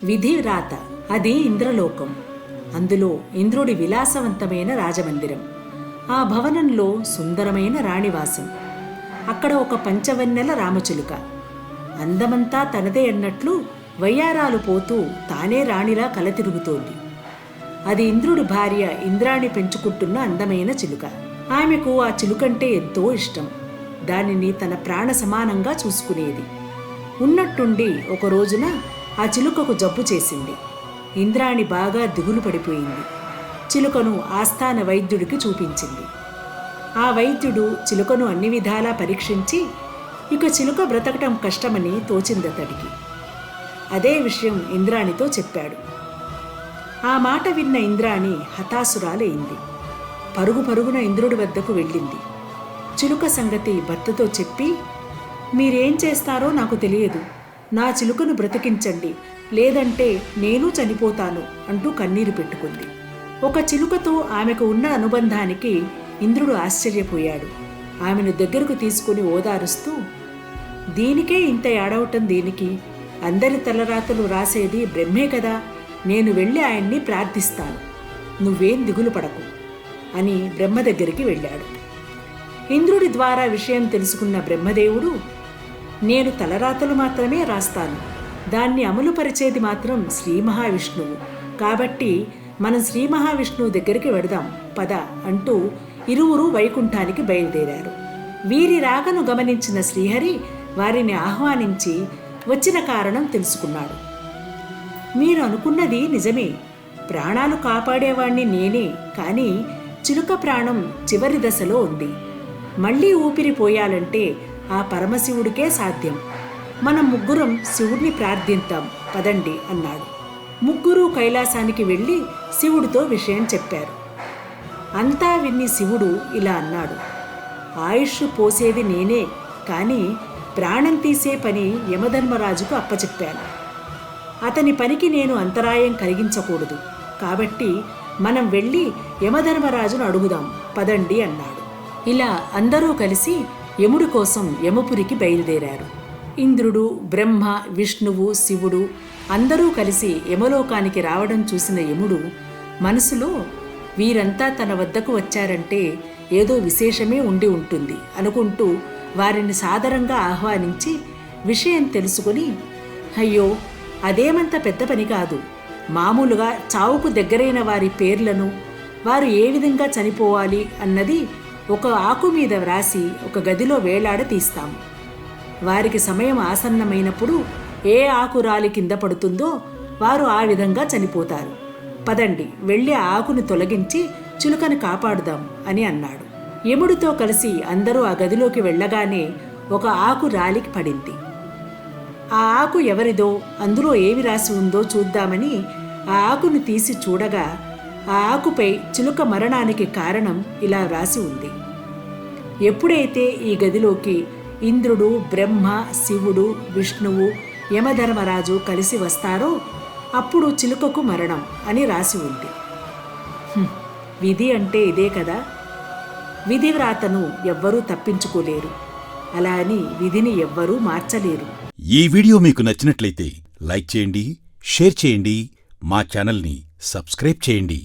విధి వ్రాత అది ఇంద్రలోకం. అందులో ఇంద్రుడి విలాసవంతమైన రాజమందిరం. ఆ భవనంలో సుందరమైన రాణివాసం. అక్కడ ఒక పంచవన్నెల రామచిలుక. అందమంతా తనదే అన్నట్లు వయ్యారాలు పోతూ తానే రాణిలా కలతిరుగుతోంది. అది ఇంద్రుడి భార్య ఇంద్రాణి పెంచుకుంటున్న అందమైన చిలుక. ఆమెకు ఆ చిలుకంటే ఎంతో ఇష్టం. దానిని తన ప్రాణ సమానంగా చూసుకునేది. ఉన్నట్టుండి ఒక రోజున ఆ చిలుకకు జబ్బు చేసింది. ఇంద్రాణి బాగా దిగులు పడిపోయింది. చిలుకను ఆస్థాన వైద్యుడికి చూపించింది. ఆ వైద్యుడు చిలుకను అన్ని విధాలా పరీక్షించి ఇక చిలుక బ్రతకటం కష్టమని తోచిందతడికి. అదే విషయం ఇంద్రాణితో చెప్పాడు. ఆ మాట విన్న ఇంద్రాణి హతాశురాలైంది. పరుగు పరుగున ఇంద్రుడి వద్దకు వెళ్ళింది. చిలుక సంగతి భర్తతో చెప్పి, మీరేం చేస్తారో నాకు తెలియదు, నా చిలుకను బ్రతికించండి, లేదంటే నేను చనిపోతాను అంటూ కన్నీరు పెట్టుకుంది. ఒక చిలుకతో ఆమెకు ఉన్న అనుబంధానికి ఇంద్రుడు ఆశ్చర్యపోయాడు. ఆమెను దగ్గరకు తీసుకుని ఓదారుస్తూ, దీనికే ఇంత ఏడవటం దేనికి? అందరి తలరాతలు రాసేది బ్రహ్మే కదా, నేను వెళ్ళి ఆయన్ని ప్రార్థిస్తాను, నువ్వేం దిగులు పడకు అని బ్రహ్మ దగ్గరికి వెళ్ళాడు. ఇంద్రుడి ద్వారా విషయం తెలుసుకున్న బ్రహ్మదేవుడు, నేను తలరాతలు మాత్రమే రాస్తాను, దాన్ని అమలుపరిచేది మాత్రం శ్రీ మహావిష్ణువు, కాబట్టి మనం శ్రీ మహావిష్ణువు దగ్గరికి వెడదాం పద అంటూ ఇరువురు వైకుంఠానికి బయలుదేరారు. వీరి రాకను గమనించిన శ్రీహరి వారిని ఆహ్వానించి వచ్చిన కారణం తెలుసుకున్నాడు. మీరు అనుకున్నది నిజమే, ప్రాణాలు కాపాడేవాణ్ణి నేనే, కానీ చిలుక ప్రాణం చివరి దశలో ఉంది. మళ్లీ ఊపిరి పోయాలంటే ఆ పరమశివుడికే సాధ్యం. మనం ముగ్గురం శివుడిని ప్రార్థిద్దాం పదండి అన్నాడు. ముగ్గురు కైలాసానికి వెళ్ళి శివుడితో విషయం చెప్పారు. అంతా విన్ని శివుడు ఇలా అన్నాడు, ఆయుష్ పోసేది నేనే, కానీ ప్రాణం తీసే పని యమధర్మరాజుకు అప్పచెప్పాను. అతని పనికి నేను అంతరాయం కలిగించకూడదు, కాబట్టి మనం వెళ్ళి యమధర్మరాజును అడుగుదాం పదండి అన్నాడు. ఇలా అందరూ కలిసి యముడి కోసం యమపురికి బయలుదేరారు. ఇంద్రుడు, బ్రహ్మ, విష్ణువు, శివుడు అందరూ కలిసి యమలోకానికి రావడం చూసిన యముడు మనసులో, వీరంతా తన వద్దకు వచ్చారంటే ఏదో విశేషమే ఉండి ఉంటుంది అనుకుంటూ వారిని సాదరంగా ఆహ్వానించి విషయం తెలుసుకుని, అయ్యో అదేమంత పెద్ద పని కాదు, మామూలుగా చావుకు దగ్గరైన వారి పేర్లను, వారు ఏ విధంగా చనిపోవాలి అన్నది ఒక ఆకు మీద వ్రాసి ఒక గదిలో వేలాడ తీస్తాము. వారికి సమయం ఆసన్నమైనప్పుడు ఏ ఆకు రాలి కింద పడుతుందో వారు ఆ విధంగా చనిపోతారు. పదండి వెళ్ళి ఆ ఆకుని తొలగించి చిలుకను కాపాడుదాం అని అన్నాడు. యముడితో కలిసి అందరూ ఆ గదిలోకి వెళ్ళగానే ఒక ఆకు రాలికి పడింది. ఆ ఆకు ఎవరిదో, అందులో ఏమి రాసి ఉందో చూద్దామని ఆ ఆకును తీసి చూడగా ఆ ఆకుపై చిలుక మరణానికి కారణం ఇలా రాసి ఉంది. ఎప్పుడైతే ఈ గదిలోకి ఇంద్రుడు, బ్రహ్మ, శివుడు, విష్ణువు, యమధర్మరాజు కలిసి వస్తారో అప్పుడు చిలుకకు మరణం అని రాసి ఉంది. విధి అంటే ఇదే కదా. విధి వ్రాతను ఎవ్వరూ తప్పించుకోలేరు, అలా అని విధిని ఎవ్వరూ మార్చలేరు. ఈ వీడియో మీకు నచ్చినట్లయితే లైక్ చేయండి, షేర్ చేయండి, మా ఛానల్ని సబ్స్క్రైబ్ చేయండి.